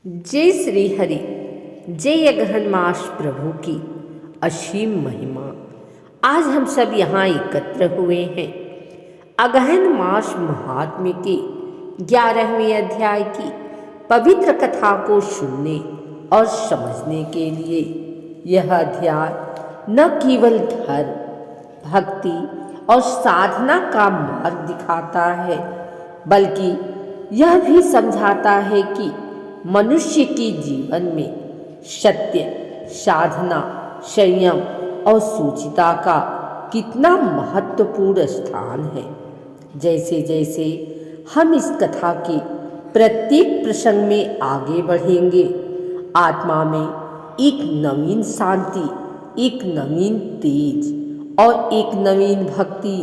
जय श्री हरि। जय अगहन मास प्रभु की असीम महिमा। आज हम सब यहाँ एकत्र हुए हैं अगहन मास महात्म्य के 11वें अध्याय की पवित्र कथा को सुनने और समझने के लिए। यह अध्याय न केवल धर्म, भक्ति और साधना का मार्ग दिखाता है, बल्कि यह भी समझाता है कि मनुष्य के जीवन में सत्य, साधना, संयम और सुचिता का कितना महत्वपूर्ण स्थान है। जैसे जैसे हम इस कथा के प्रत्येक प्रसंग में आगे बढ़ेंगे, आत्मा में एक नवीन शांति, एक नवीन तेज और एक नवीन भक्ति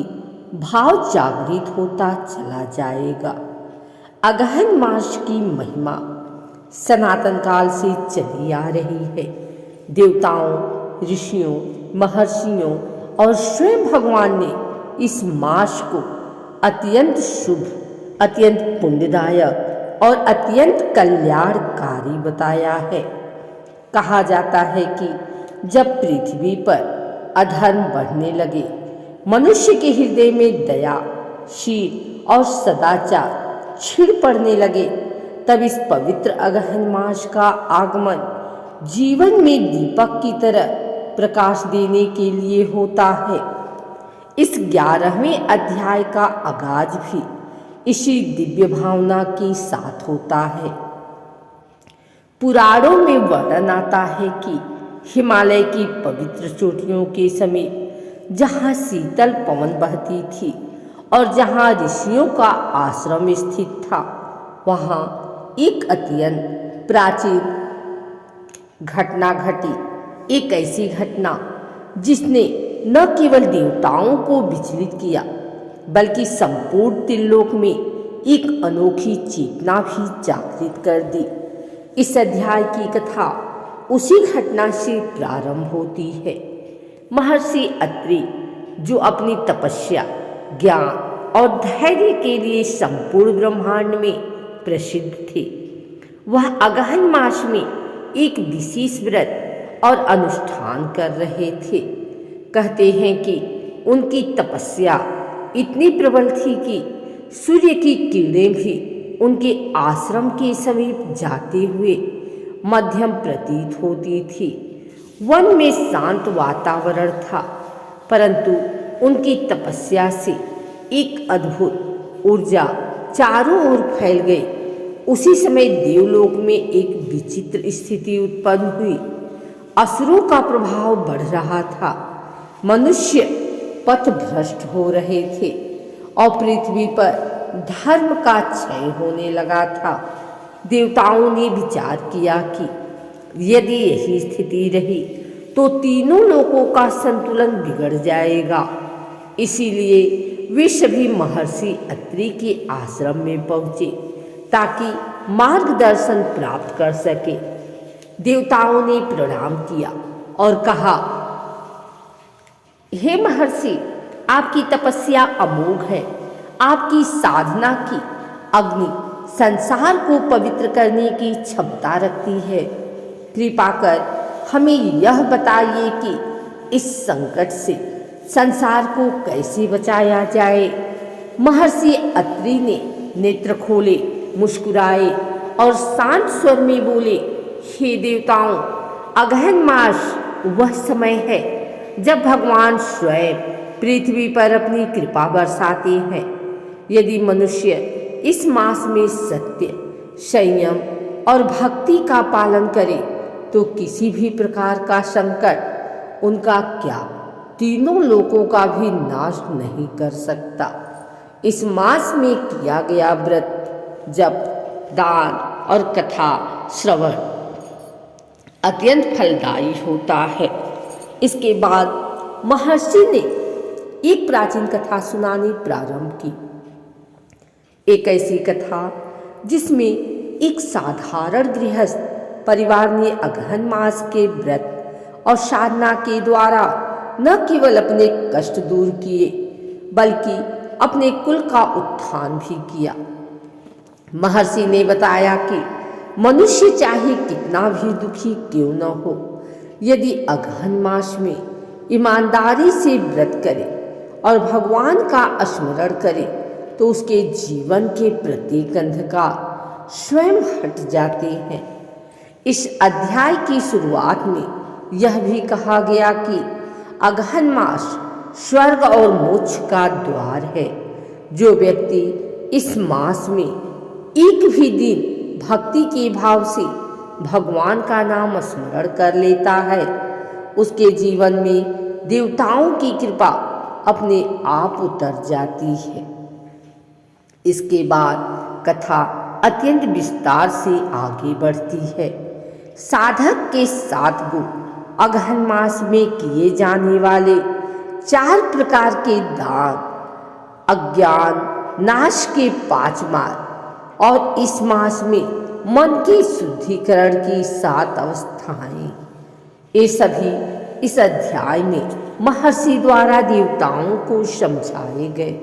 भाव जागृत होता चला जाएगा। अगहन मास की महिमा सनातन काल से चली आ रही है। देवताओं, ऋषियों, महर्षियों और स्वयं भगवान ने इस मास को अत्यंत शुभ, अत्यंत पुण्यदायक और अत्यंत कल्याणकारी बताया है। कहा जाता है कि जब पृथ्वी पर अधर्म बढ़ने लगे, मनुष्य के हृदय में दया, शील और सदाचार छिड़ पड़ने लगे, तब इस पवित्र अगहन मास का आगमन जीवन में दीपक की तरह प्रकाश देने के लिए होता है। इस 11वें अध्याय का आगाज भी इसी दिव्य भावना के साथ होता है। पुराणों में वर्णन आता है कि हिमालय की पवित्र चोटियों के समीप जहाँ शीतल पवन बहती थी और जहाँ ऋषियों का आश्रम स्थित था, वहाँ एक अत्यंत प्राचीन घटना घटी। एक ऐसी घटना जिसने न केवल देवताओं को विचलित किया, बल्कि संपूर्ण त्रिलोक में एक अनोखी चेतना भी जागृत कर दी। इस अध्याय की कथा उसी घटना से प्रारंभ होती है। महर्षि अत्रि, जो अपनी तपस्या, ज्ञान और धैर्य के लिए संपूर्ण ब्रह्मांड में प्रसिद्ध थे, वह अगहन मास में एक विशेष व्रत और अनुष्ठान कर रहे थे। कहते हैं कि उनकी तपस्या इतनी प्रबल थी कि सूर्य की किरणें भी उनके आश्रम के समीप जाते हुए मध्यम प्रतीत होती थी। वन में शांत वातावरण था, परंतु उनकी तपस्या से एक अद्भुत ऊर्जा चारों ओर फैल गई। उसी समय देवलोक में एक विचित्र स्थिति उत्पन्न हुई। असुरों का प्रभाव बढ़ रहा था, मनुष्य पथ भ्रष्ट हो रहे थे और पृथ्वी पर धर्म का क्षय होने लगा था। देवताओं ने विचार किया कि यदि यही स्थिति रही तो तीनों लोकों का संतुलन बिगड़ जाएगा। इसीलिए वे सभी महर्षि अत्रि के आश्रम में पहुंचे ताकि मार्गदर्शन प्राप्त कर सके। देवताओं ने प्रणाम किया और कहा, हे महर्षि, आपकी तपस्या अमोघ है। आपकी साधना की अग्नि संसार को पवित्र करने की क्षमता रखती है। कृपा कर हमें यह बताइए कि इस संकट से संसार को कैसे बचाया जाए। महर्षि अत्रि ने नेत्र खोले, मुस्कुराए और शांत स्वर में बोले, हे देवताओं, अगहन मास वह समय है जब भगवान स्वयं पृथ्वी पर अपनी कृपा बरसाते हैं। यदि मनुष्य इस मास में सत्य, संयम और भक्ति का पालन करे तो किसी भी प्रकार का संकट उनका क्या, तीनों लोकों का भी नाश नहीं कर सकता। इस मास में किया गया व्रत, जप, दान और कथा श्रवण अत्यंत फलदायी होता है। इसके बाद महर्षि ने एक प्राचीन कथा सुनानी प्रारंभ की। एक ऐसी कथा जिसमें एक साधारण गृहस्थ परिवार ने अगहन मास के व्रत और साधना के द्वारा न केवल अपने कष्ट दूर किए, बल्कि अपने कुल का उत्थान भी किया। महर्षि ने बताया कि मनुष्य चाहे कितना भी दुखी क्यों न हो, यदि अगहन मास में ईमानदारी से व्रत करे और भगवान का स्मरण करे तो उसके जीवन के प्रत्येक अंधकार स्वयं हट जाते हैं। इस अध्याय की शुरुआत में यह भी कहा गया कि अगहन मास स्वर्ग और मोक्ष का द्वार है। जो व्यक्ति इस मास में एक भी दिन भक्ति के भाव से भगवान का नाम स्मरण कर लेता है, उसके जीवन में देवताओं की कृपा अपने आप उतर जाती है। इसके बाद कथा अत्यंत विस्तार से आगे बढ़ती है। साधक के 7 गुण, अगहन मास में किए जाने वाले 4 प्रकार के दान, अज्ञान नाश के 5 मार्ग और इस मास में मन के शुद्धिकरण की 7 अवस्थाएं, ये सभी इस अध्याय में महर्षि द्वारा देवताओं को समझाए गए।